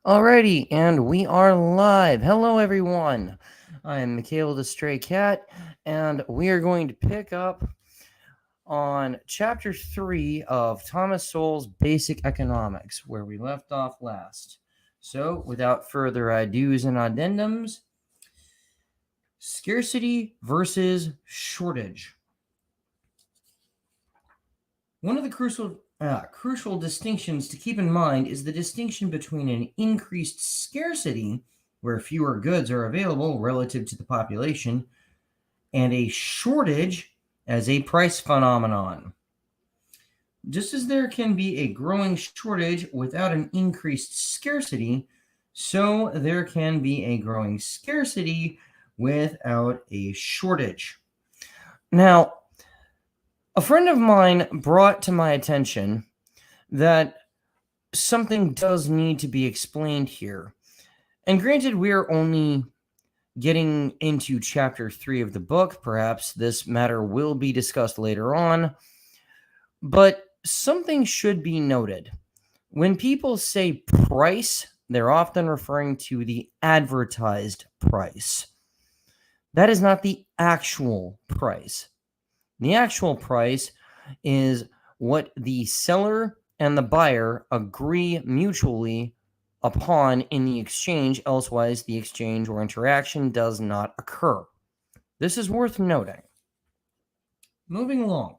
Alrighty, and we are live. Hello, everyone. I'm Mikhail the Stray Cat, and we are going to pick up on Chapter 3 of Thomas Sowell's Basic Economics, where we left off last. So, without further ados and addendums, scarcity versus shortage. One of the crucial distinctions to keep in mind is the distinction between an increased scarcity, where fewer goods are available relative to the population, and a shortage as a price phenomenon. Just as there can be a growing shortage without an increased scarcity, so there can be a growing scarcity without a shortage. Now, a friend of mine brought to my attention that something does need to be explained here. And granted, we're only getting into chapter 3 of the book. Perhaps this matter will be discussed later on. But something should be noted. When people say price, they're often referring to the advertised price. That is not the actual price. The actual price is what the seller and the buyer agree mutually upon in the exchange, elsewise the exchange or interaction does not occur. This is worth noting. Moving along.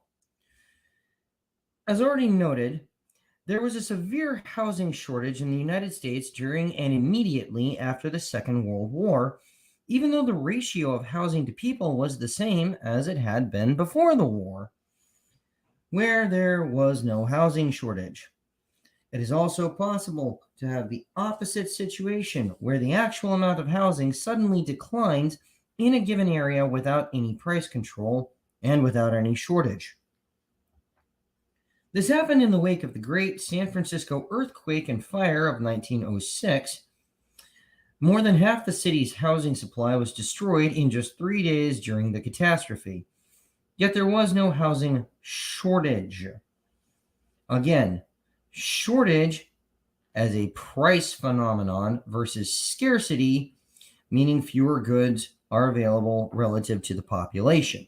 As already noted, there was a severe housing shortage in the United States during and immediately after the Second World War, even though the ratio of housing to people was the same as it had been before the war, where there was no housing shortage. It is also possible to have the opposite situation, where the actual amount of housing suddenly declines in a given area without any price control and without any shortage. This happened in the wake of the Great San Francisco earthquake and fire of 1906. More than half the city's housing supply was destroyed in just 3 days during the catastrophe. Yet there was no housing shortage. Again, shortage as a price phenomenon versus scarcity, meaning fewer goods are available relative to the population.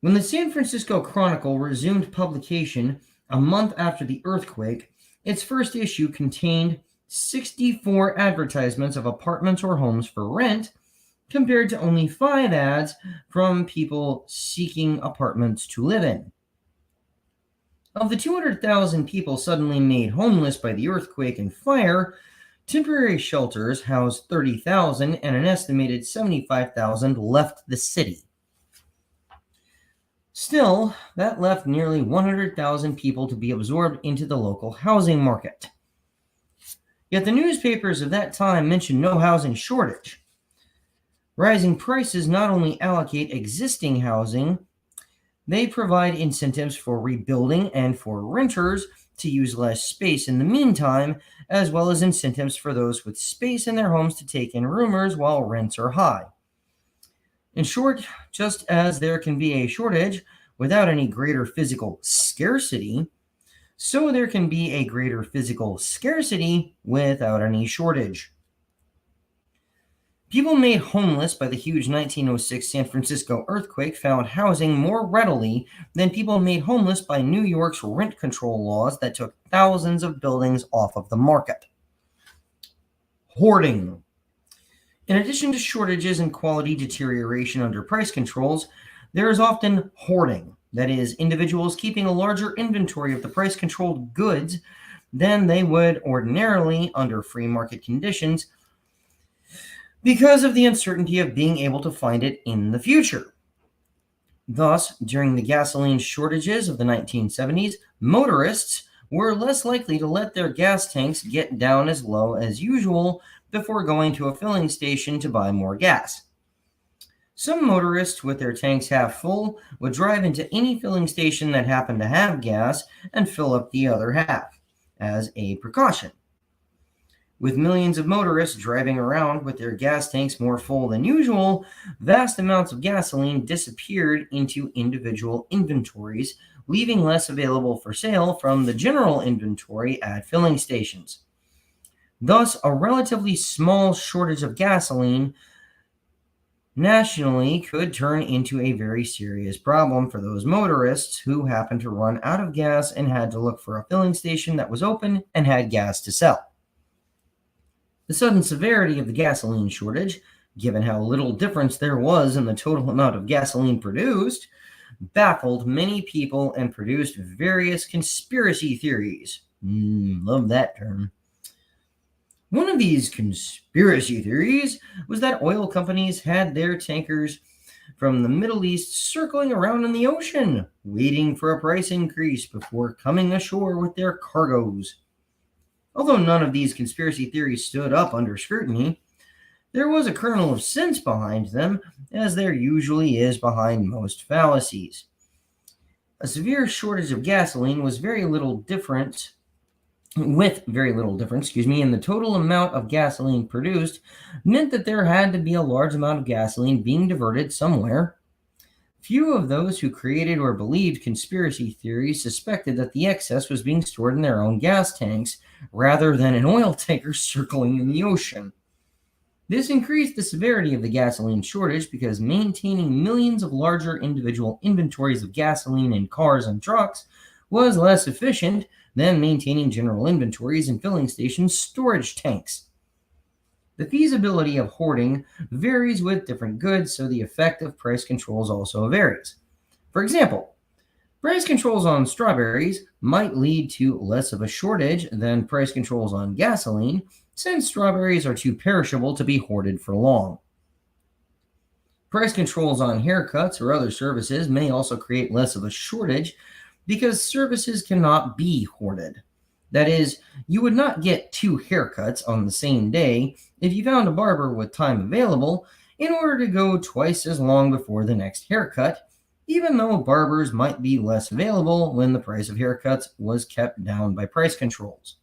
When the San Francisco Chronicle resumed publication a month after the earthquake, its first issue contained 64 advertisements of apartments or homes for rent, compared to only 5 ads from people seeking apartments to live in. Of the 200,000 people suddenly made homeless by the earthquake and fire, temporary shelters housed 30,000 and an estimated 75,000 left the city. Still, that left nearly 100,000 people to be absorbed into the local housing market. Yet the newspapers of that time mentioned no housing shortage. Rising prices not only allocate existing housing, they provide incentives for rebuilding and for renters to use less space in the meantime, as well as incentives for those with space in their homes to take in roomers while rents are high. In short, just as there can be a shortage without any greater physical scarcity, so there can be a greater physical scarcity without any shortage. People made homeless by the huge 1906 San Francisco earthquake found housing more readily than people made homeless by New York's rent control laws that took thousands of buildings off of the market. Hoarding. In addition to shortages and quality deterioration under price controls, there is often hoarding, that is, individuals keeping a larger inventory of the price-controlled goods than they would ordinarily under free market conditions because of the uncertainty of being able to find it in the future. Thus, during the gasoline shortages of the 1970s, motorists were less likely to let their gas tanks get down as low as usual before going to a filling station to buy more gas. Some motorists with their tanks half full would drive into any filling station that happened to have gas and fill up the other half, as a precaution. With millions of motorists driving around with their gas tanks more full than usual, vast amounts of gasoline disappeared into individual inventories, leaving less available for sale from the general inventory at filling stations. Thus, a relatively small shortage of gasoline nationally could turn into a very serious problem for those motorists who happened to run out of gas and had to look for a filling station that was open and had gas to sell. The sudden severity of the gasoline shortage, given how little difference there was in the total amount of gasoline produced, baffled many people and produced various conspiracy theories. Love that term. One of these conspiracy theories was that oil companies had their tankers from the Middle East circling around in the ocean, waiting for a price increase before coming ashore with their cargoes. Although none of these conspiracy theories stood up under scrutiny, there was a kernel of sense behind them, as there usually is behind most fallacies. A severe shortage of gasoline with very little difference in the total amount of gasoline produced meant that there had to be a large amount of gasoline being diverted somewhere. Few of those who created or believed conspiracy theories suspected that the excess was being stored in their own gas tanks rather than in oil tankers circling in the ocean. This increased the severity of the gasoline shortage because maintaining millions of larger individual inventories of gasoline in cars and trucks was less efficient than maintaining general inventories in filling station storage tanks. The feasibility of hoarding varies with different goods, so the effect of price controls also varies. For example, price controls on strawberries might lead to less of a shortage than price controls on gasoline, since strawberries are too perishable to be hoarded for long. Price controls on haircuts or other services may also create less of a shortage because services cannot be hoarded. That is, you would not get 2 haircuts on the same day if you found a barber with time available in order to go twice as long before the next haircut, even though barbers might be less available when the price of haircuts was kept down by price controls.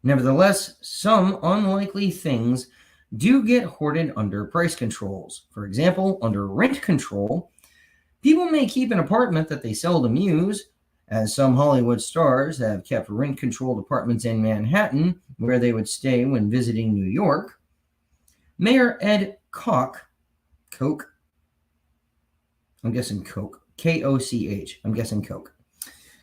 Nevertheless, some unlikely things do get hoarded under price controls. For example, under rent control, people may keep an apartment that they seldom use, as some Hollywood stars have kept rent-controlled apartments in Manhattan where they would stay when visiting New York. Mayor Ed Koch, I'm guessing Koch, K-O-C-H, I'm guessing Koch,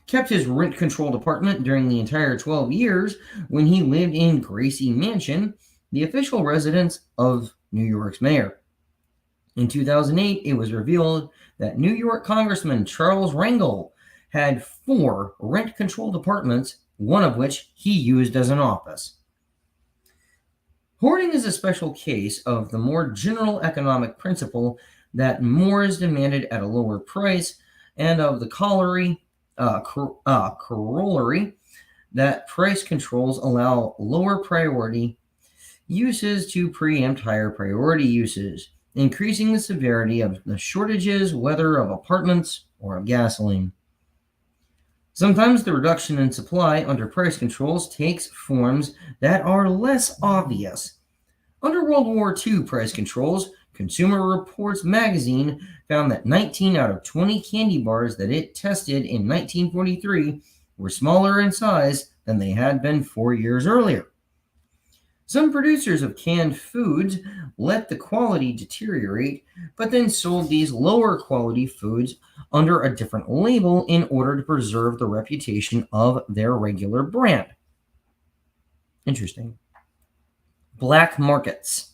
kept his rent-controlled apartment during the entire 12 years when he lived in Gracie Mansion, the official residence of New York's mayor. In 2008, it was revealed that New York Congressman Charles Rangel had 4 rent-controlled apartments, one of which he used as an office. Hoarding is a special case of the more general economic principle that more is demanded at a lower price, and of the corollary that price controls allow lower priority uses to preempt higher priority uses, increasing the severity of the shortages, whether of apartments or of gasoline. Sometimes the reduction in supply under price controls takes forms that are less obvious. Under World War II price controls, Consumer Reports magazine found that 19 out of 20 candy bars that it tested in 1943 were smaller in size than they had been 4 years earlier. Some producers of canned foods let the quality deteriorate, but then sold these lower quality foods under a different label in order to preserve the reputation of their regular brand. Interesting. Black markets.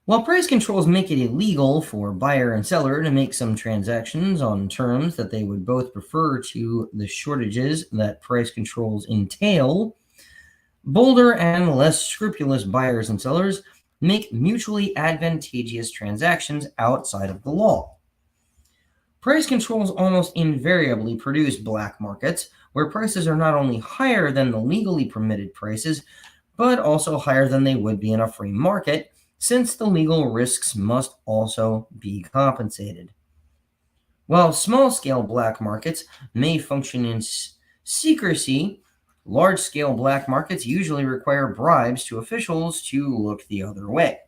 While price controls make it illegal for buyer and seller to make some transactions on terms that they would both prefer to the shortages that price controls entail, bolder and less scrupulous buyers and sellers make mutually advantageous transactions outside of the law. Price controls almost invariably produce black markets, where prices are not only higher than the legally permitted prices, but also higher than they would be in a free market, since the legal risks must also be compensated. While small-scale black markets may function in secrecy, large-scale black markets usually require bribes to officials to look the other way.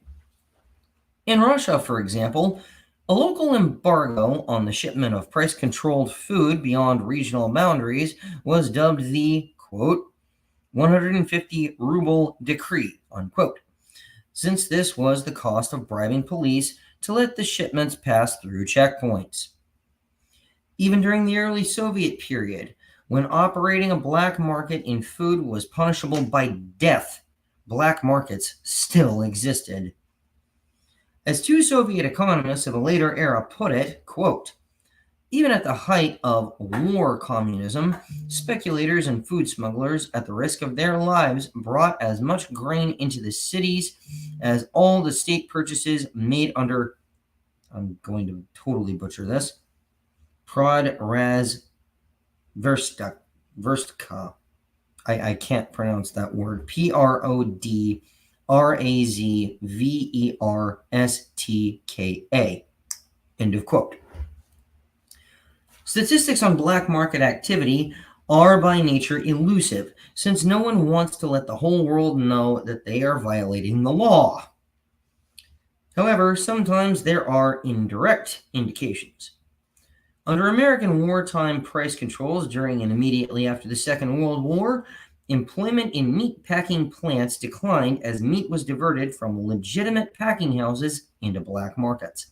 In Russia, for example, A local embargo on the shipment of price controlled food beyond regional boundaries was dubbed the, quote, 150 ruble decree, unquote, since this was the cost of bribing police to let the shipments pass through checkpoints. Even during the early Soviet period, when operating a black market in food was punishable by death, black markets still existed. As two Soviet economists of a later era put it, quote, even at the height of war communism, speculators and food smugglers, at the risk of their lives, brought as much grain into the cities as all the state purchases made under, I'm going to totally butcher this, Prodrazverstka. I can't pronounce that word. Prodrazverstka. End of quote. Statistics on black market activity are by nature elusive, since no one wants to let the whole world know that they are violating the law. However, sometimes there are indirect indications. Under American wartime price controls during and immediately after the Second World War, employment in meat packing plants declined as meat was diverted from legitimate packing houses into black markets.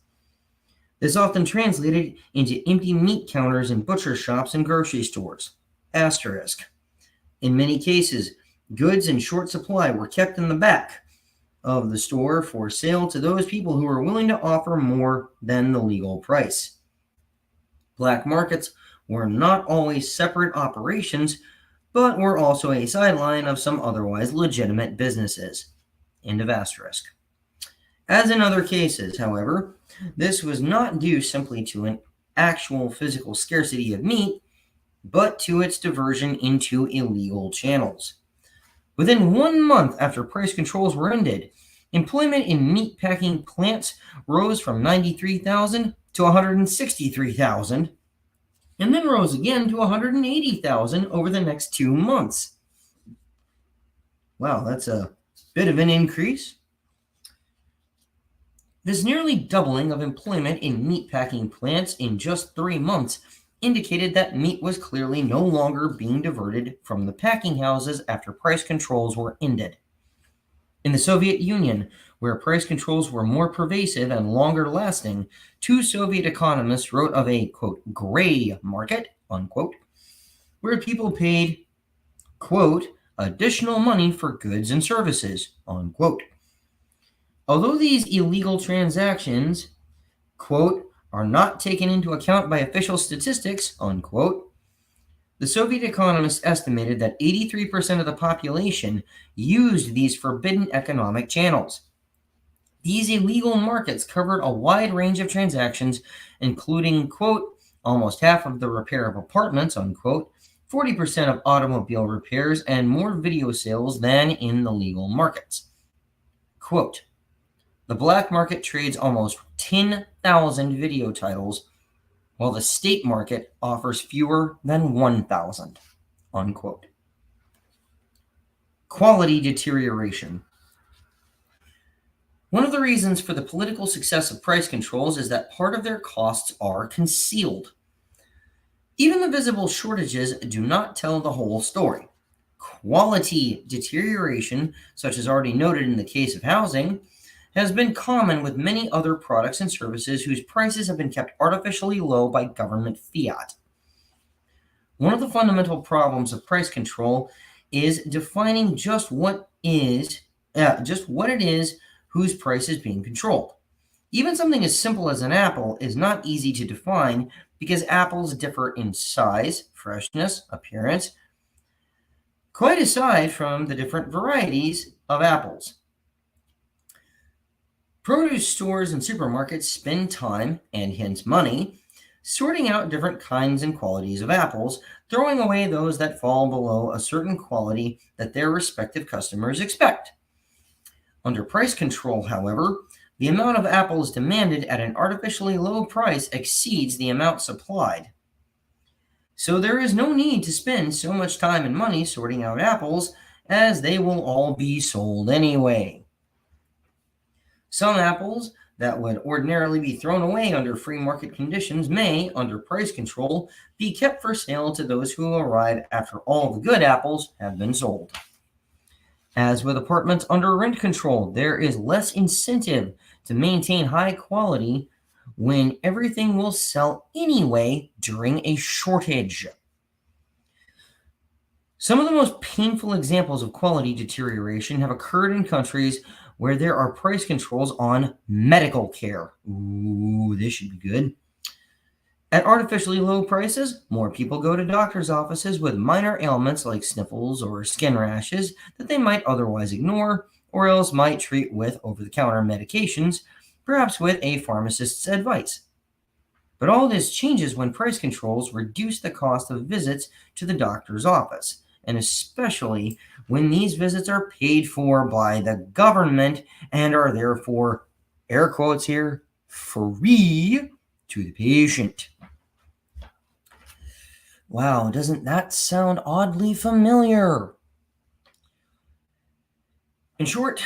This often translated into empty meat counters in butcher shops and grocery stores. Asterisk. In many cases, goods in short supply were kept in the back of the store for sale to those people who were willing to offer more than the legal price. Black markets were not always separate operations, but were also a sideline of some otherwise legitimate businesses. End of asterisk. As in other cases, however, this was not due simply to an actual physical scarcity of meat, but to its diversion into illegal channels. Within 1 month after price controls were ended, employment in meat packing plants rose from 93,000 to 163,000, and then rose again to 180,000 over the next 2 months. Wow, that's a bit of an increase. This nearly doubling of employment in meatpacking plants in just 3 months indicated that meat was clearly no longer being diverted from the packing houses after price controls were ended. In the Soviet Union, where price controls were more pervasive and longer lasting, two Soviet economists wrote of a, quote, gray market, unquote, where people paid, quote, additional money for goods and services, unquote. Although these illegal transactions, quote, are not taken into account by official statistics, unquote, the Soviet economists estimated that 83% of the population used these forbidden economic channels. These illegal markets covered a wide range of transactions, including, quote, almost half of the repair of apartments, unquote, 40% of automobile repairs, and more video sales than in the legal markets. Quote, the black market trades almost 10,000 video titles, while the state market offers fewer than 1,000, unquote. Quality deterioration. One of the reasons for the political success of price controls is that part of their costs are concealed. Even the visible shortages do not tell the whole story. Quality deterioration, such as already noted in the case of housing, has been common with many other products and services whose prices have been kept artificially low by government fiat. One of the fundamental problems of price control is defining just what it is whose price is being controlled. Even something as simple as an apple is not easy to define because apples differ in size, freshness, appearance, quite aside from the different varieties of apples. Produce stores and supermarkets spend time, and hence money, sorting out different kinds and qualities of apples, throwing away those that fall below a certain quality that their respective customers expect. Under price control, however, the amount of apples demanded at an artificially low price exceeds the amount supplied. So there is no need to spend so much time and money sorting out apples, as they will all be sold anyway. Some apples that would ordinarily be thrown away under free market conditions may, under price control, be kept for sale to those who arrive after all the good apples have been sold. As with apartments under rent control, there is less incentive to maintain high quality when everything will sell anyway during a shortage. Some of the most painful examples of quality deterioration have occurred in countries where there are price controls on medical care. Ooh, this should be good. At artificially low prices, more people go to doctor's offices with minor ailments like sniffles or skin rashes that they might otherwise ignore or else might treat with over-the-counter medications, perhaps with a pharmacist's advice. But all this changes when price controls reduce the cost of visits to the doctor's office, and especially when these visits are paid for by the government and are therefore, air quotes here, free to the patient. Wow, doesn't that sound oddly familiar? In short,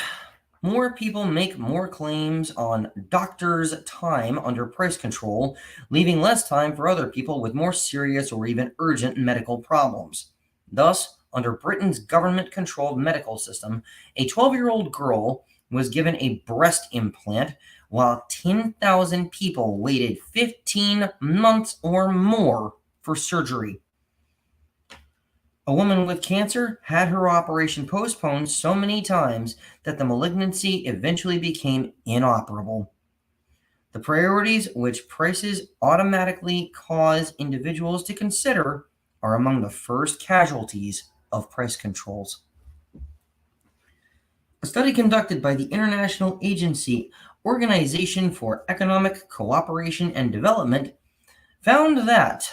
more people make more claims on doctors' time under price control, leaving less time for other people with more serious or even urgent medical problems. Thus, under Britain's government-controlled medical system, a 12-year-old girl was given a breast implant while 10,000 people waited 15 months or more for surgery. A woman with cancer had her operation postponed so many times that the malignancy eventually became inoperable. The priorities which prices automatically cause individuals to consider are among the first casualties of price controls. A study conducted by the International Organization for Economic Cooperation and Development found that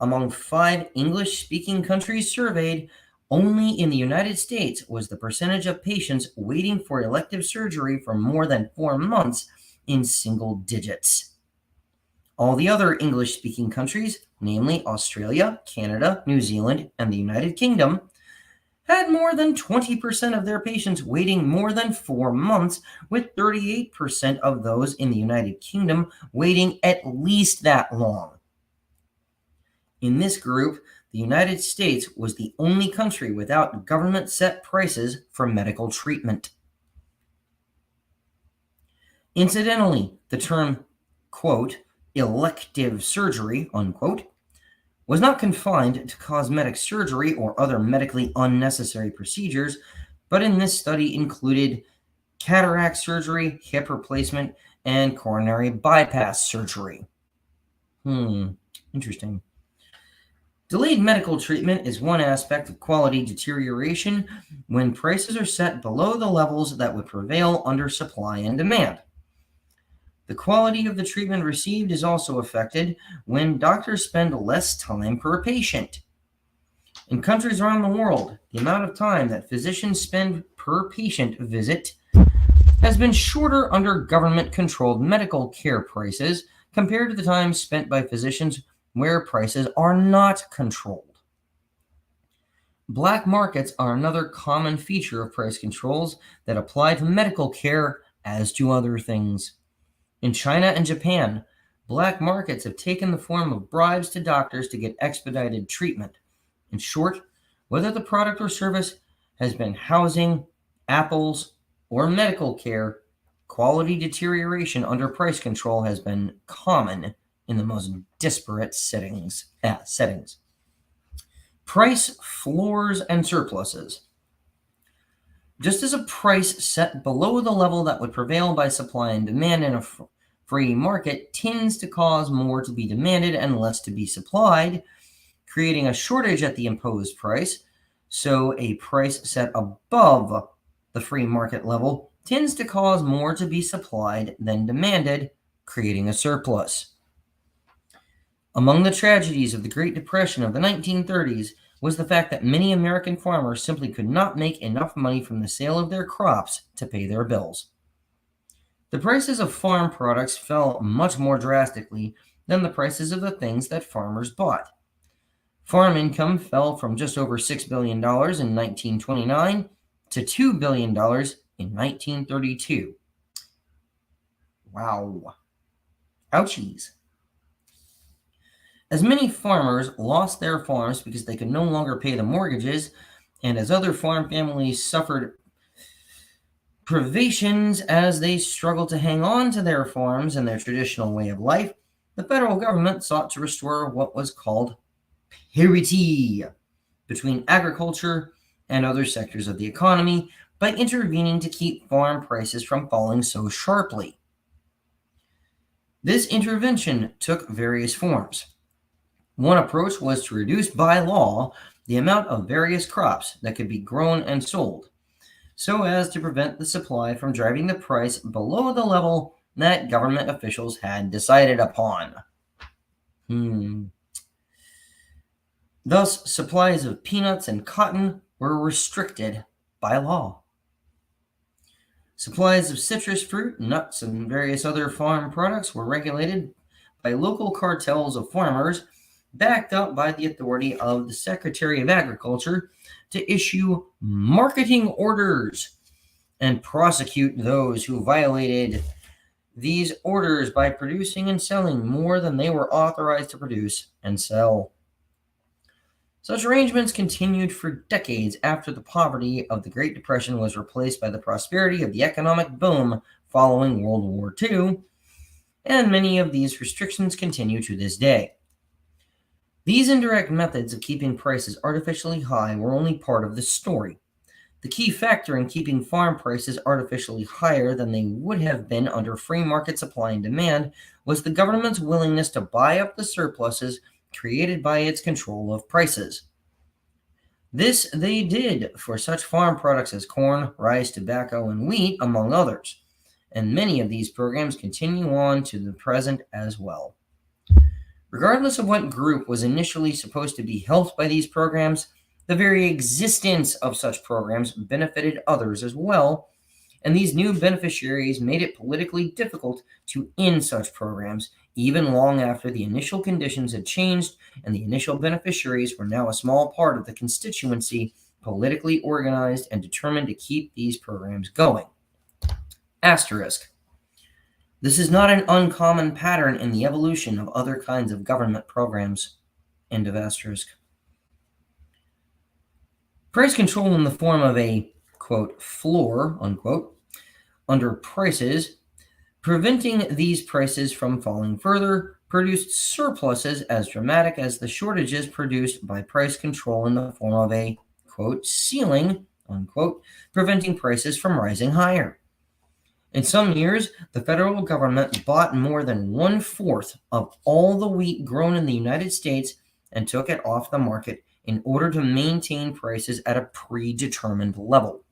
among 5 English-speaking countries surveyed, only in the United States was the percentage of patients waiting for elective surgery for more than 4 months in single digits. All the other English-speaking countries, namely Australia, Canada, New Zealand, and the United Kingdom, had more than 20% of their patients waiting more than 4 months, with 38% of those in the United Kingdom waiting at least that long. In this group, the United States was the only country without government-set prices for medical treatment. Incidentally, the term, quote, elective surgery, unquote, was not confined to cosmetic surgery or other medically unnecessary procedures, but in this study included cataract surgery, hip replacement, and coronary bypass surgery. Interesting. Delayed medical treatment is one aspect of quality deterioration when prices are set below the levels that would prevail under supply and demand. The quality of the treatment received is also affected when doctors spend less time per patient. In countries around the world, the amount of time that physicians spend per patient visit has been shorter under government-controlled medical care prices compared to the time spent by physicians where prices are not controlled. Black markets are another common feature of price controls that apply to medical care as to other things. In China and Japan, black markets have taken the form of bribes to doctors to get expedited treatment. In short, whether the product or service has been housing, apples, or medical care, quality deterioration under price control has been common in the most disparate settings. Price floors and surpluses. Just as a price set below the level that would prevail by supply and demand in a free market tends to cause more to be demanded and less to be supplied, creating a shortage at the imposed price, so a price set above the free market level tends to cause more to be supplied than demanded, creating a surplus. Among the tragedies of the Great Depression of the 1930s was the fact that many American farmers simply could not make enough money from the sale of their crops to pay their bills. The prices of farm products fell much more drastically than the prices of the things that farmers bought. Farm income fell from just over $6 billion in 1929 to $2 billion in 1932. Wow. Ouchies. As many farmers lost their farms because they could no longer pay the mortgages, and as other farm families suffered privations as they struggled to hang on to their farms and their traditional way of life, the federal government sought to restore what was called parity between agriculture and other sectors of the economy by intervening to keep farm prices from falling so sharply. This intervention took various forms. One approach was to reduce by law the amount of various crops that could be grown and sold, so as to prevent the supply from driving the price below the level that government officials had decided upon. Thus, supplies of peanuts and cotton were restricted by law. Supplies of citrus fruit, nuts, and various other farm products were regulated by local cartels of farmers, backed up by the authority of the Secretary of Agriculture to issue marketing orders and prosecute those who violated these orders by producing and selling more than they were authorized to produce and sell. Such arrangements continued for decades after the poverty of the Great Depression was replaced by the prosperity of the economic boom following World War II, and many of these restrictions continue to this day. These indirect methods of keeping prices artificially high were only part of the story. The key factor in keeping farm prices artificially higher than they would have been under free market supply and demand was the government's willingness to buy up the surpluses created by its control of prices. This they did for such farm products as corn, rice, tobacco, and wheat, among others, and many of these programs continue on to the present as well. Regardless of what group was initially supposed to be helped by these programs, the very existence of such programs benefited others as well, and these new beneficiaries made it politically difficult to end such programs, even long after the initial conditions had changed and the initial beneficiaries were now a small part of the constituency, politically organized and determined to keep these programs going. Asterisk. This is not an uncommon pattern in the evolution of other kinds of government programs. End of asterisk. Price control in the form of a, quote, floor, unquote, under prices, preventing these prices from falling further, produced surpluses as dramatic as the shortages produced by price control in the form of a, quote, ceiling, unquote, preventing prices from rising higher. In some years, the federal government bought more than 1/4 of all the wheat grown in the United States and took it off the market in order to maintain prices at a predetermined level.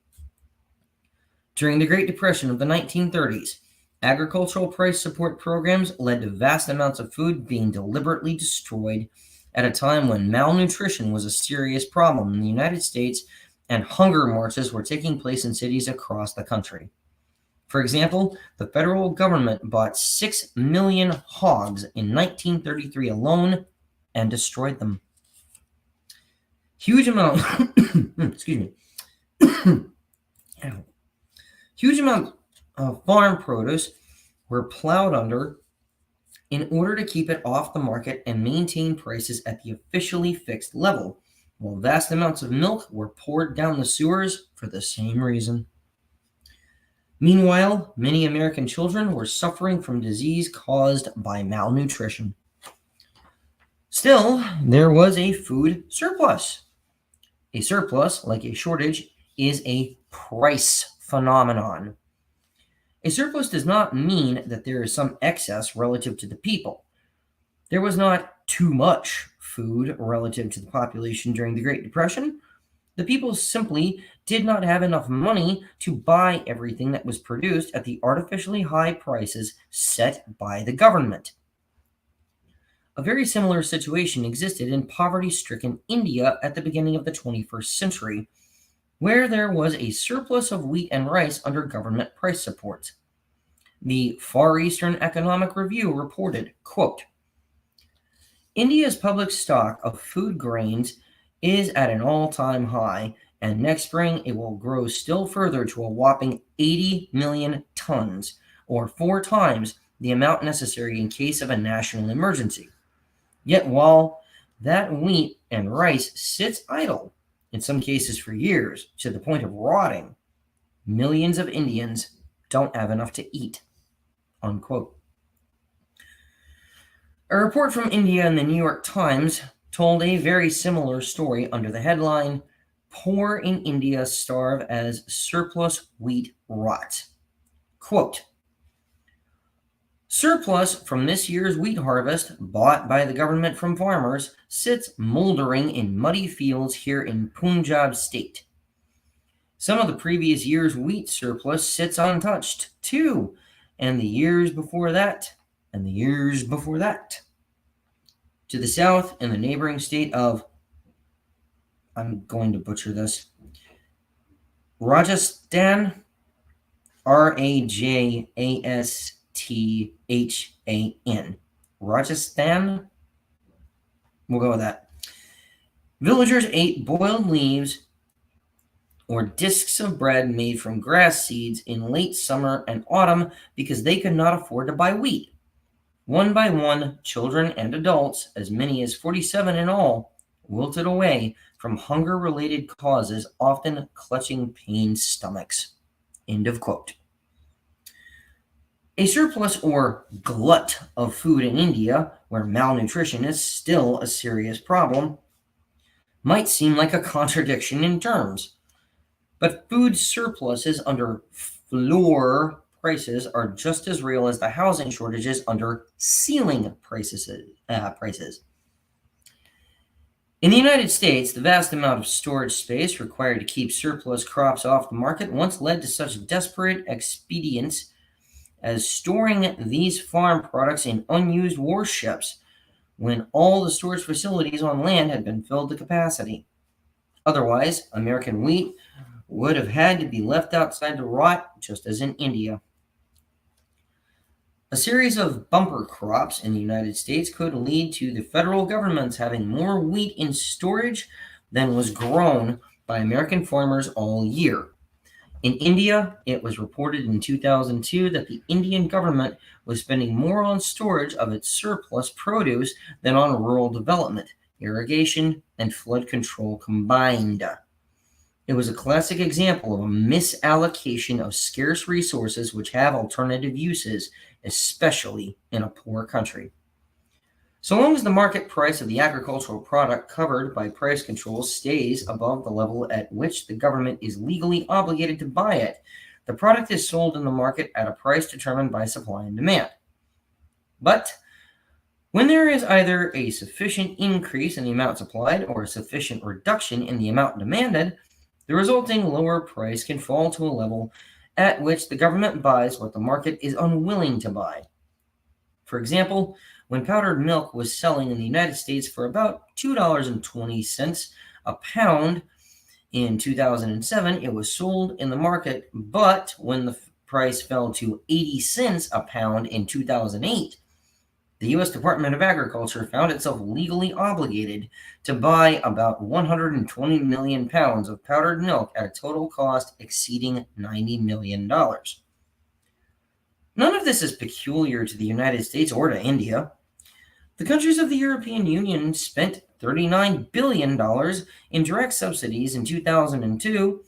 During the Great Depression of the 1930s, agricultural price support programs led to vast amounts of food being deliberately destroyed at a time when malnutrition was a serious problem in the United States and hunger marches were taking place in cities across the country. For example, the federal government bought 6 million hogs in 1933 alone and destroyed them. Huge amount Huge amounts of farm produce were plowed under in order to keep it off the market and maintain prices at the officially fixed level, while vast amounts of milk were poured down the sewers for the same reason. Meanwhile, many American children were suffering from disease caused by malnutrition. Still, there was a food surplus. A surplus, like a shortage, is a price phenomenon. A surplus does not mean that there is some excess relative to the people. There was not too much food relative to the population during the Great Depression. The people simply did not have enough money to buy everything that was produced at the artificially high prices set by the government. A very similar situation existed in poverty-stricken India at the beginning of the 21st century, where there was a surplus of wheat and rice under government price support. The Far Eastern Economic Review reported, quote, India's public stock of food grains is at an all-time high, and next spring it will grow still further to a whopping 80 million tons, or 4 times the amount necessary in case of a national emergency. Yet while that wheat and rice sits idle, in some cases for years, to the point of rotting, millions of Indians don't have enough to eat. Unquote. A report from India in the New York Times told a very similar story under the headline, Poor in India Starve as Surplus Wheat Rots. Quote, surplus from this year's wheat harvest, bought by the government from farmers, sits moldering in muddy fields here in Punjab state. Some of the previous year's wheat surplus sits untouched, too, and the years before that, and the years before that. To the south, in the neighboring state of, I'm going to butcher this, Rajasthan, Rajasthan. Rajasthan? We'll go with that. Villagers ate boiled leaves or discs of bread made from grass seeds in late summer and autumn because they could not afford to buy wheat. One by one, children and adults, as many as 47 in all, wilted away from hunger-related causes, often clutching pained stomachs. End of quote. A surplus or glut of food in India, where malnutrition is still a serious problem, might seem like a contradiction in terms. But food surpluses under floor prices are just as real as the housing shortages under ceiling prices. In the United States, the vast amount of storage space required to keep surplus crops off the market once led to such desperate expedients as storing these farm products in unused warships when all the storage facilities on land had been filled to capacity. Otherwise, American wheat would have had to be left outside to rot, just as in India. A series of bumper crops in the United States could lead to the federal government's having more wheat in storage than was grown by American farmers all year. In India, it was reported in 2002 that the Indian government was spending more on storage of its surplus produce than on rural development, irrigation, and flood control combined. It was a classic example of a misallocation of scarce resources which have alternative uses, especially in a poor country. So long as the market price of the agricultural product covered by price control stays above the level at which the government is legally obligated to buy it, the product is sold in the market at a price determined by supply and demand. But when there is either a sufficient increase in the amount supplied or a sufficient reduction in the amount demanded, the resulting lower price can fall to a level at which the government buys what the market is unwilling to buy. For example, when powdered milk was selling in the United States for about $2.20 a pound in 2007, it was sold in the market, but when the price fell to 80 cents a pound in 2008, the U.S. Department of Agriculture found itself legally obligated to buy about 120 million pounds of powdered milk at a total cost exceeding $90 million. None of this is peculiar to the United States or to India. The countries of the European Union spent $39 billion in direct subsidies in 2002,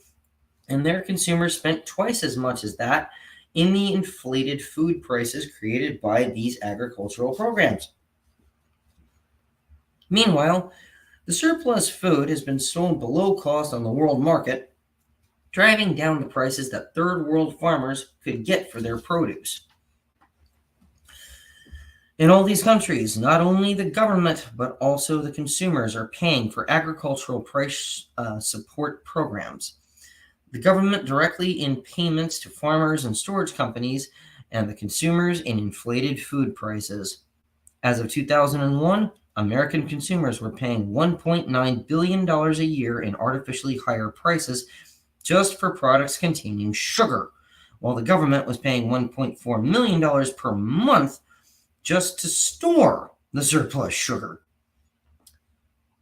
and their consumers spent twice as much as that in the inflated food prices created by these agricultural programs. Meanwhile, the surplus food has been sold below cost on the world market, driving down the prices that third world farmers could get for their produce. In all these countries, not only the government, but also the consumers are paying for agricultural price support programs. The government directly in payments to farmers and storage companies, and the consumers in inflated food prices. As of 2001, American consumers were paying $1.9 billion a year in artificially higher prices just for products containing sugar, while the government was paying $1.4 million per month just to store the surplus sugar.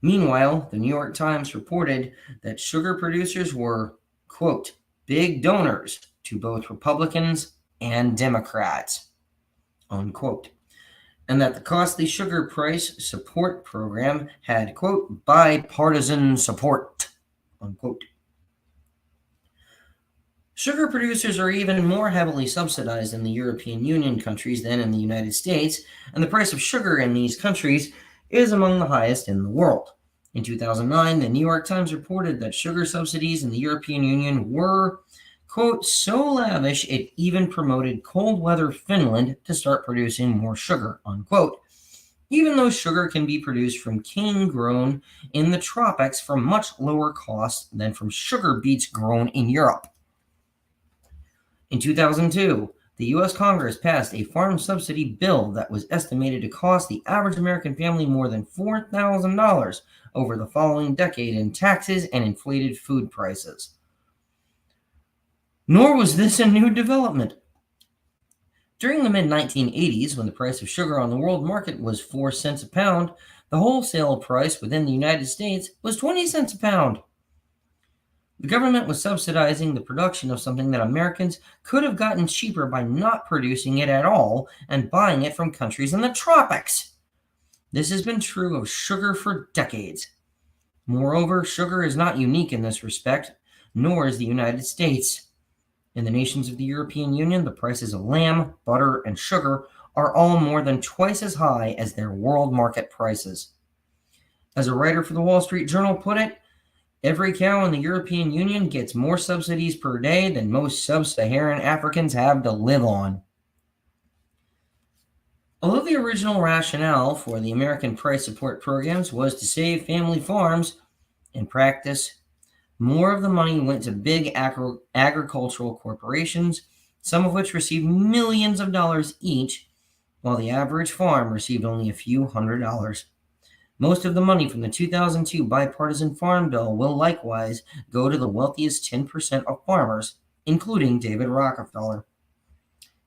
Meanwhile, the New York Times reported that sugar producers were, quote, big donors to both Republicans and Democrats, unquote. And that the costly sugar price support program had, quote, bipartisan support, unquote. Sugar producers are even more heavily subsidized in the European Union countries than in the United States, and the price of sugar in these countries is among the highest in the world. In 2009, the New York Times reported that sugar subsidies in the European Union were, quote, so lavish it even promoted cold weather Finland to start producing more sugar, unquote, even though sugar can be produced from cane grown in the tropics for much lower cost than from sugar beets grown in Europe. In 2002, the U.S. Congress passed a farm subsidy bill that was estimated to cost the average American family more than $4,000 over the following decade in taxes and inflated food prices. Nor was this a new development. During the mid-1980s, when the price of sugar on the world market was 4 cents a pound, the wholesale price within the United States was 20 cents a pound. The government was subsidizing the production of something that Americans could have gotten cheaper by not producing it at all and buying it from countries in the tropics. This has been true of sugar for decades. Moreover, sugar is not unique in this respect, nor is the United States. In the nations of the European Union, the prices of lamb, butter, and sugar are all more than twice as high as their world market prices. As a writer for the Wall Street Journal put it, every cow in the European Union gets more subsidies per day than most sub-Saharan Africans have to live on. Although the original rationale for the American price support programs was to save family farms, in practice, more of the money went to big agricultural corporations, some of which received millions of dollars each, while the average farm received only a few $100s. Most of the money from the 2002 bipartisan farm bill will likewise go to the wealthiest 10% of farmers, including David Rockefeller,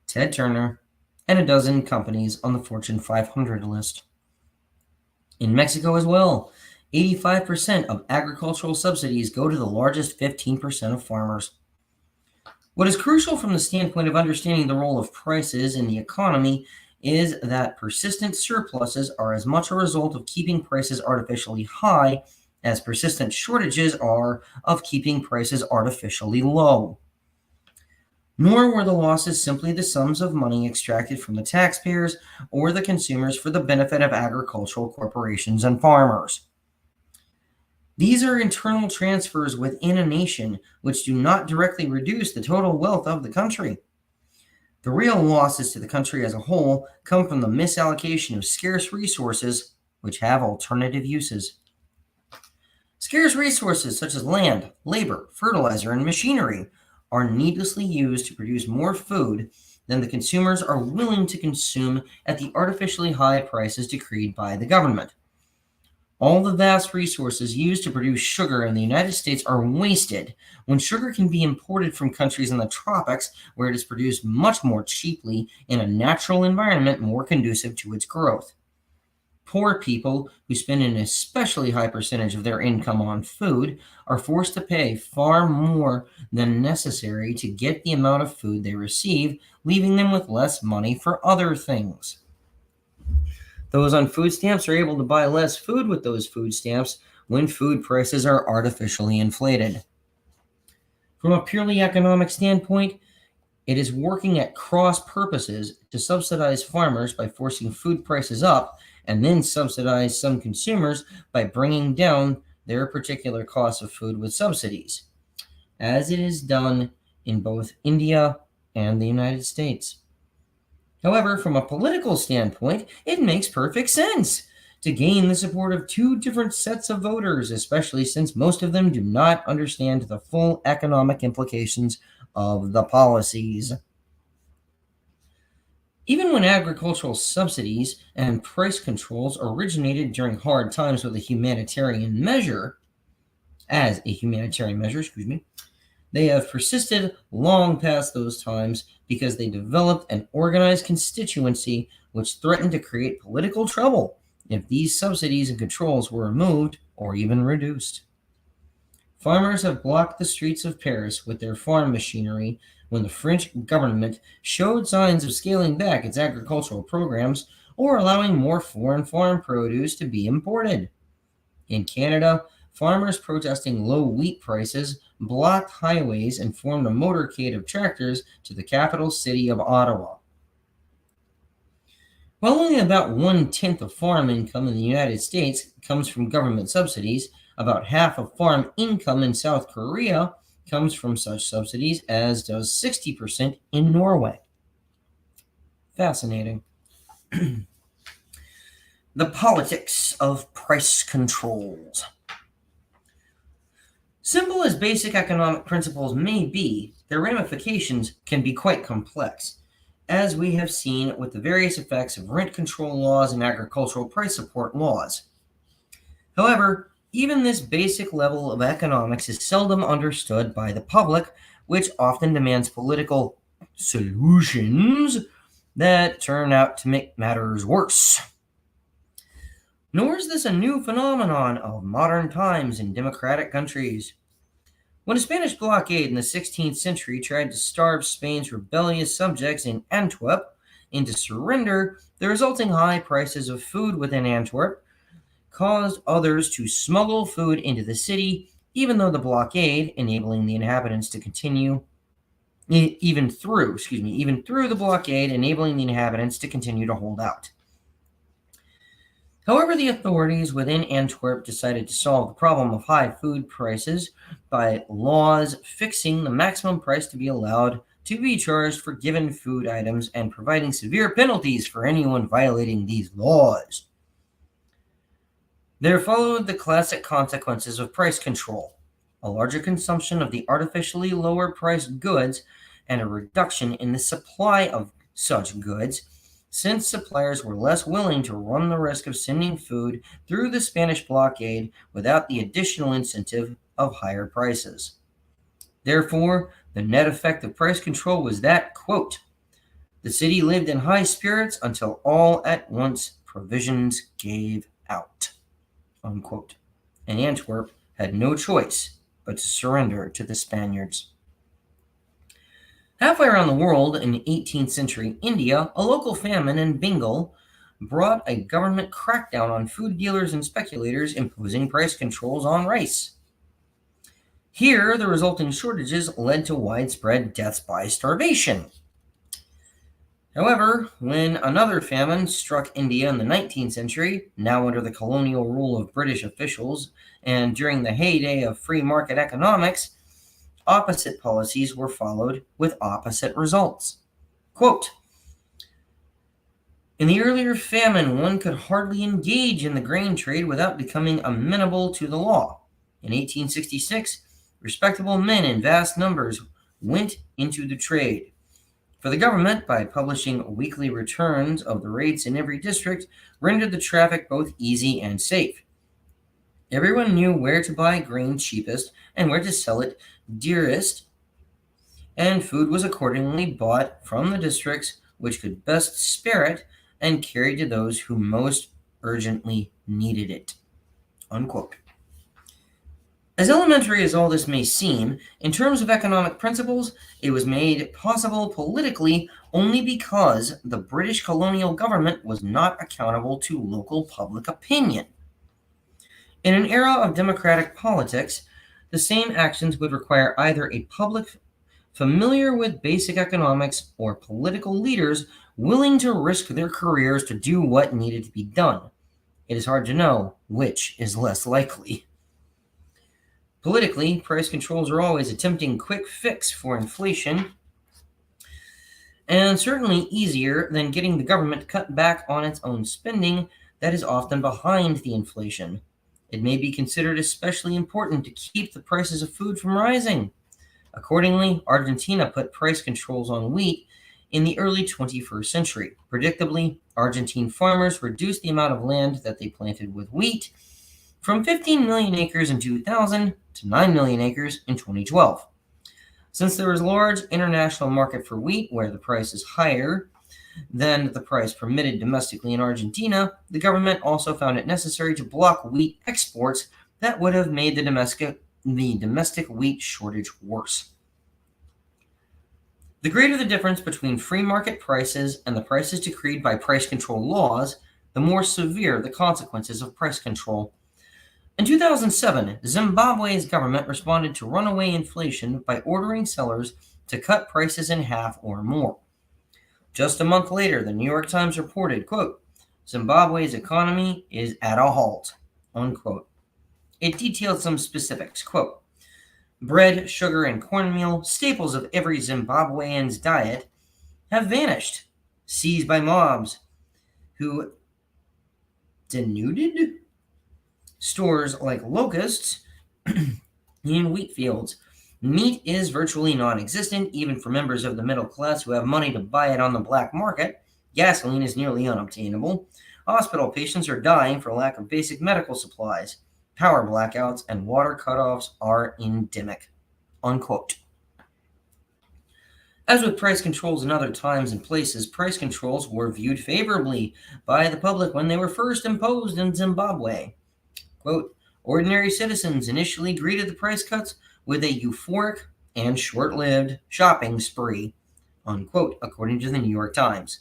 Ted Turner, and a dozen companies on the Fortune 500 list. In Mexico as well, 85% of agricultural subsidies go to the largest 15% of farmers. What is crucial from the standpoint of understanding the role of prices in the economy is that persistent surpluses are as much a result of keeping prices artificially high as persistent shortages are of keeping prices artificially low. Nor were the losses simply the sums of money extracted from the taxpayers or the consumers for the benefit of agricultural corporations and farmers. These are internal transfers within a nation which do not directly reduce the total wealth of the country. The real losses to the country as a whole come from the misallocation of scarce resources which have alternative uses. Scarce resources such as land, labor, fertilizer, and machinery are needlessly used to produce more food than the consumers are willing to consume at the artificially high prices decreed by the government. All the vast resources used to produce sugar in the United States are wasted when sugar can be imported from countries in the tropics where it is produced much more cheaply in a natural environment more conducive to its growth. Poor people, who spend an especially high percentage of their income on food, are forced to pay far more than necessary to get the amount of food they receive, leaving them with less money for other things. Those on food stamps are able to buy less food with those food stamps when food prices are artificially inflated. From a purely economic standpoint, it is working at cross purposes to subsidize farmers by forcing food prices up and then subsidize some consumers by bringing down their particular cost of food with subsidies, as it is done in both India and the United States. However, from a political standpoint, it makes perfect sense to gain the support of two different sets of voters, especially since most of them do not understand the full economic implications of the policies. Even when agricultural subsidies and price controls originated during hard times as a humanitarian measure, they have persisted long past those times because they developed an organized constituency which threatened to create political trouble if these subsidies and controls were removed or even reduced. Farmers have blocked the streets of Paris with their farm machinery when the French government showed signs of scaling back its agricultural programs or allowing more foreign farm produce to be imported. In Canada, farmers protesting low wheat prices blocked highways and formed a motorcade of tractors to the capital city of Ottawa. While only about 1/10 of farm income in the United States comes from government subsidies, about half of farm income in South Korea comes from such subsidies, as does 60% in Norway. Fascinating. The politics of price controls. Simple as basic economic principles may be, their ramifications can be quite complex, as we have seen with the various effects of rent control laws and agricultural price support laws. However, even this basic level of economics is seldom understood by the public, which often demands political solutions that turn out to make matters worse. Nor is this a new phenomenon of modern times in democratic countries. When a Spanish blockade in the 16th century tried to starve Spain's rebellious subjects in Antwerp into surrender, the resulting high prices of food within Antwerp caused others to smuggle food into the city, even though the blockade, enabling the inhabitants to continue, even through the blockade, enabling the inhabitants to continue to hold out. However, the authorities within Antwerp decided to solve the problem of high food prices by laws fixing the maximum price to be allowed to be charged for given food items and providing severe penalties for anyone violating these laws. There followed the classic consequences of price control: a larger consumption of the artificially lower priced goods and a reduction in the supply of such goods, since suppliers were less willing to run the risk of sending food through the Spanish blockade without the additional incentive of higher prices. Therefore, the net effect of price control was that, quote, the city lived in high spirits until all at once provisions gave out, unquote, and Antwerp had no choice but to surrender to the Spaniards. Halfway around the world in 18th century India, a local famine in Bengal brought a government crackdown on food dealers and speculators, imposing price controls on rice. Here, the resulting shortages led to widespread deaths by starvation. However, when another famine struck India in the 19th century, now under the colonial rule of British officials, and during the heyday of free market economics, opposite policies were followed with opposite results. Quote, in the earlier famine, one could hardly engage in the grain trade without becoming amenable to the law. In 1866, respectable men in vast numbers went into the trade. For the government, by publishing weekly returns of the rates in every district, rendered the traffic both easy and safe. Everyone knew where to buy grain cheapest and where to sell it dearest, and food was accordingly bought from the districts which could best spare it and carried to those who most urgently needed it, unquote. As elementary as all this may seem, in terms of economic principles, it was made possible politically only because the British colonial government was not accountable to local public opinion. In an era of democratic politics, the same actions would require either a public familiar with basic economics or political leaders willing to risk their careers to do what needed to be done. It is hard to know which is less likely. Politically, price controls are always a tempting quick fix for inflation, and certainly easier than getting the government to cut back on its own spending that is often behind the inflation. It may be considered especially important to keep the prices of food from rising. Accordingly, Argentina put price controls on wheat in the early 21st century. Predictably, Argentine farmers reduced the amount of land that they planted with wheat from 15 million acres in 2000 to 9 million acres in 2012. Since there is a large international market for wheat where the price is higher than the price permitted domestically in Argentina, the government also found it necessary to block wheat exports that would have made the the domestic wheat shortage worse. The greater the difference between free market prices and the prices decreed by price control laws, the more severe the consequences of price control. In 2007, Zimbabwe's government responded to runaway inflation by ordering sellers to cut prices in half or more. Just a month later, the New York Times reported, quote, Zimbabwe's economy is at a halt, unquote. It detailed some specifics, quote, bread, sugar, and cornmeal, staples of every Zimbabwean's diet, have vanished, seized by mobs who denuded stores like locusts in wheat fields. Meat is virtually non-existent, even for members of the middle class who have money to buy it on the black market. Gasoline is nearly unobtainable. Hospital patients are dying for lack of basic medical supplies. Power blackouts and water cutoffs are endemic, unquote. As with price controls in other times and places, price controls were viewed favorably by the public when they were first imposed in Zimbabwe. Quote, ordinary citizens initially greeted the price cuts with a euphoric and short-lived shopping spree, unquote, according to the New York Times.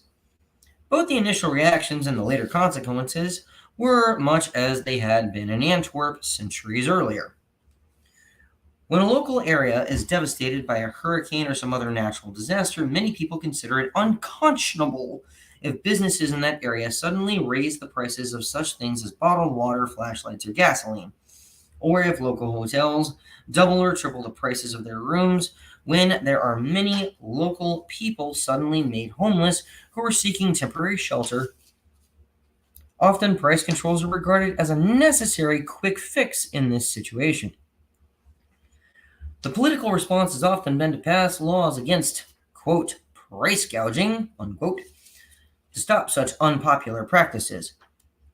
Both the initial reactions and the later consequences were much as they had been in Antwerp centuries earlier. When a local area is devastated by a hurricane or some other natural disaster, many people consider it unconscionable if businesses in that area suddenly raise the prices of such things as bottled water, flashlights, or gasoline, or if local hotels double or triple the prices of their rooms when there are many local people suddenly made homeless who are seeking temporary shelter. Often, price controls are regarded as a necessary quick fix in this situation. The political response has often been to pass laws against, quote, price gouging, unquote, to stop such unpopular practices.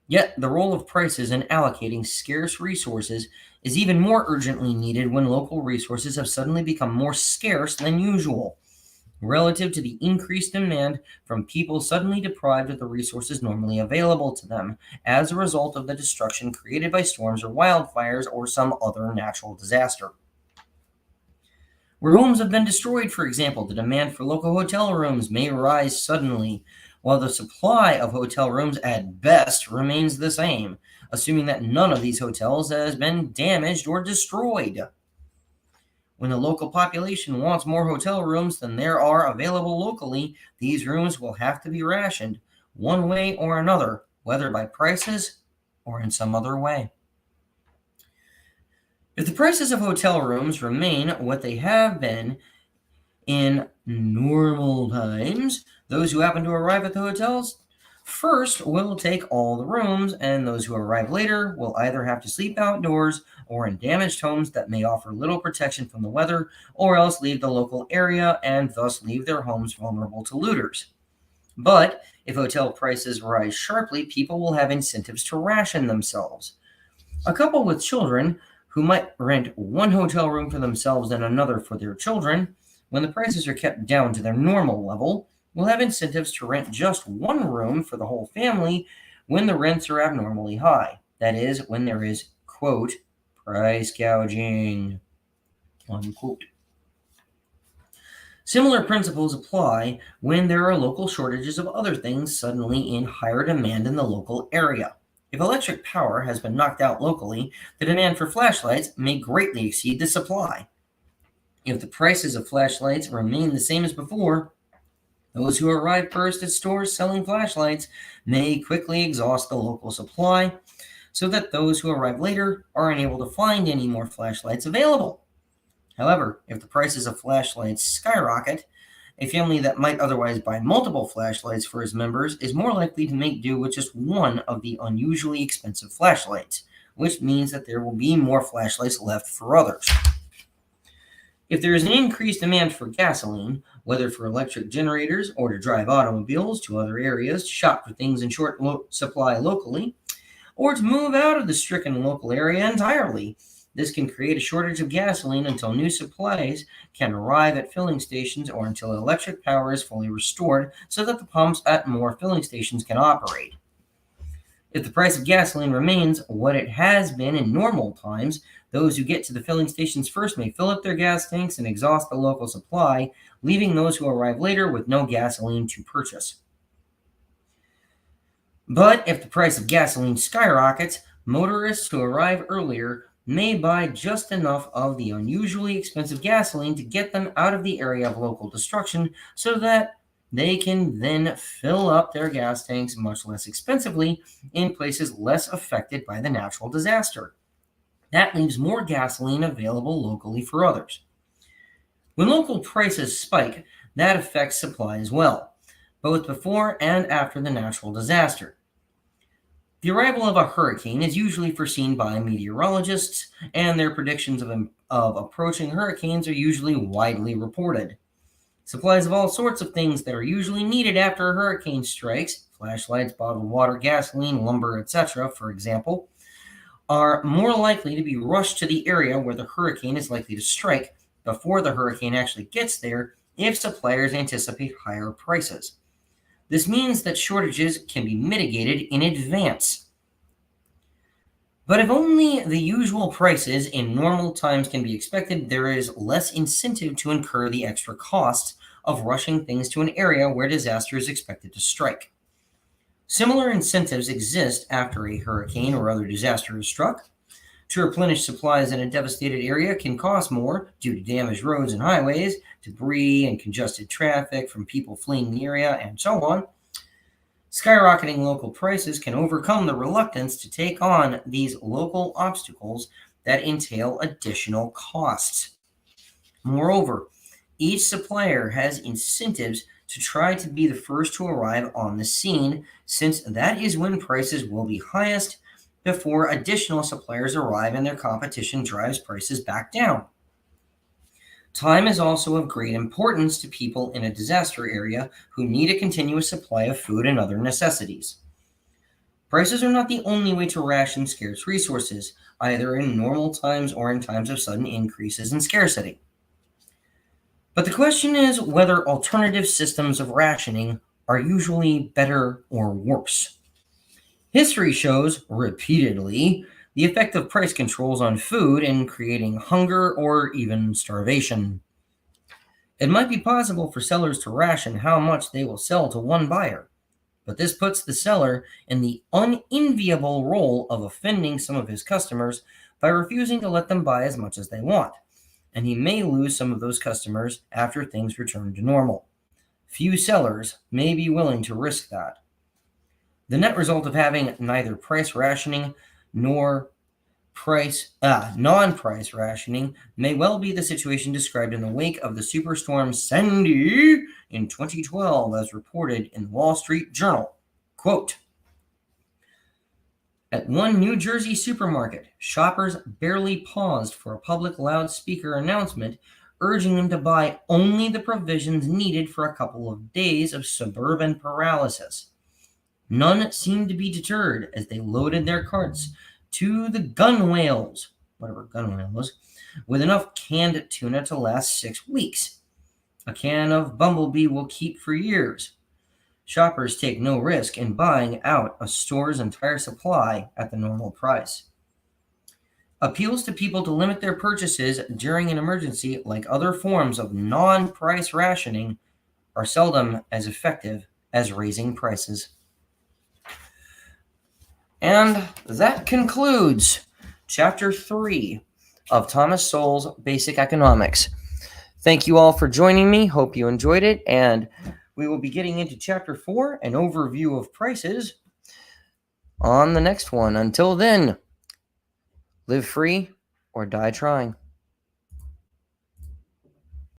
Yet, the role of prices in allocating scarce resources is even more urgently needed when local resources have suddenly become more scarce than usual, relative to the increased demand from people suddenly deprived of the resources normally available to them as a result of the destruction created by storms or wildfires or some other natural disaster. Where homes have been destroyed, for example, the demand for local hotel rooms may rise suddenly, while the supply of hotel rooms at best remains the same, assuming that none of these hotels has been damaged or destroyed. When the local population wants more hotel rooms than there are available locally, these rooms will have to be rationed, one way or another, whether by prices or in some other way. If the prices of hotel rooms remain what they have been in normal times, those who happen to arrive at the hotels first will take all the rooms, and those who arrive later will either have to sleep outdoors or in damaged homes that may offer little protection from the weather, or else leave the local area and thus leave their homes vulnerable to looters. But if hotel prices rise sharply, people will have incentives to ration themselves. A couple with children who might rent one hotel room for themselves and another for their children, when the prices are kept down to their normal level, will have incentives to rent just one room for the whole family when the rents are abnormally high. That is, when there is, quote, price gouging, unquote. Similar principles apply when there are local shortages of other things suddenly in higher demand in the local area. If electric power has been knocked out locally, the demand for flashlights may greatly exceed the supply. If the prices of flashlights remain the same as before, those who arrive first at stores selling flashlights may quickly exhaust the local supply, so that those who arrive later are unable to find any more flashlights available. However, if the prices of flashlights skyrocket, a family that might otherwise buy multiple flashlights for its members is more likely to make do with just one of the unusually expensive flashlights, which means that there will be more flashlights left for others. If there is an increased demand for gasoline, whether for electric generators or to drive automobiles to other areas to shop for things in short supply locally, or to move out of the stricken local area entirely, this can create a shortage of gasoline until new supplies can arrive at filling stations or until electric power is fully restored so that the pumps at more filling stations can operate. If the price of gasoline remains what it has been in normal times, Those who get to the filling stations first may fill up their gas tanks and exhaust the local supply, leaving those who arrive later with no gasoline to purchase. But if the price of gasoline skyrockets, motorists who arrive earlier may buy just enough of the unusually expensive gasoline to get them out of the area of local destruction so that they can then fill up their gas tanks much less expensively in places less affected by the natural disaster. That leaves more gasoline available locally for others. When local prices spike, that affects supply as well, both before and after the natural disaster. The arrival of a hurricane is usually foreseen by meteorologists, and their predictions of approaching hurricanes are usually widely reported. Supplies of all sorts of things that are usually needed after a hurricane strikes, flashlights, bottled water, gasoline, lumber, etc., for example, are more likely to be rushed to the area where the hurricane is likely to strike before the hurricane actually gets there if suppliers anticipate higher prices. This means that shortages can be mitigated in advance. But if only the usual prices in normal times can be expected, there is less incentive to incur the extra costs of rushing things to an area where disaster is expected to strike. Similar incentives exist after a hurricane or other disaster is struck. To replenish supplies in a devastated area can cost more due to damaged roads and highways, debris and congested traffic from people fleeing the area, and so on. Skyrocketing local prices can overcome the reluctance to take on these local obstacles that entail additional costs. Moreover, each supplier has incentives to try to be the first to arrive on the scene, since that is when prices will be highest before additional suppliers arrive and their competition drives prices back down. Time is also of great importance to people in a disaster area who need a continuous supply of food and other necessities. Prices are not the only way to ration scarce resources, either in normal times or in times of sudden increases in scarcity. But the question is whether alternative systems of rationing are usually better or worse. History shows, repeatedly, the effect of price controls on food in creating hunger or even starvation. It might be possible for sellers to ration how much they will sell to one buyer, but this puts the seller in the unenviable role of offending some of his customers by refusing to let them buy as much as they want, and he may lose some of those customers after things return to normal. Few sellers may be willing to risk that. The net result of having neither price rationing nor non-price rationing may well be the situation described in the wake of the superstorm Sandy in 2012, as reported in the Wall Street Journal. Quote, at one New Jersey supermarket, shoppers barely paused for a public loudspeaker announcement urging them to buy only the provisions needed for a couple of days of suburban paralysis. None seemed to be deterred as they loaded their carts to the gunwales, whatever gunwale was, with enough canned tuna to last 6 weeks. A can of Bumblebee will keep for years. Shoppers take no risk in buying out a store's entire supply at the normal price. Appeals to people to limit their purchases during an emergency, like other forms of non-price rationing, are seldom as effective as raising prices. And that concludes Chapter 3 of Thomas Sowell's Basic Economics. Thank you all for joining me. Hope you enjoyed it. And we will be getting into Chapter 4, an overview of prices, on the next one. Until then, live free or die trying.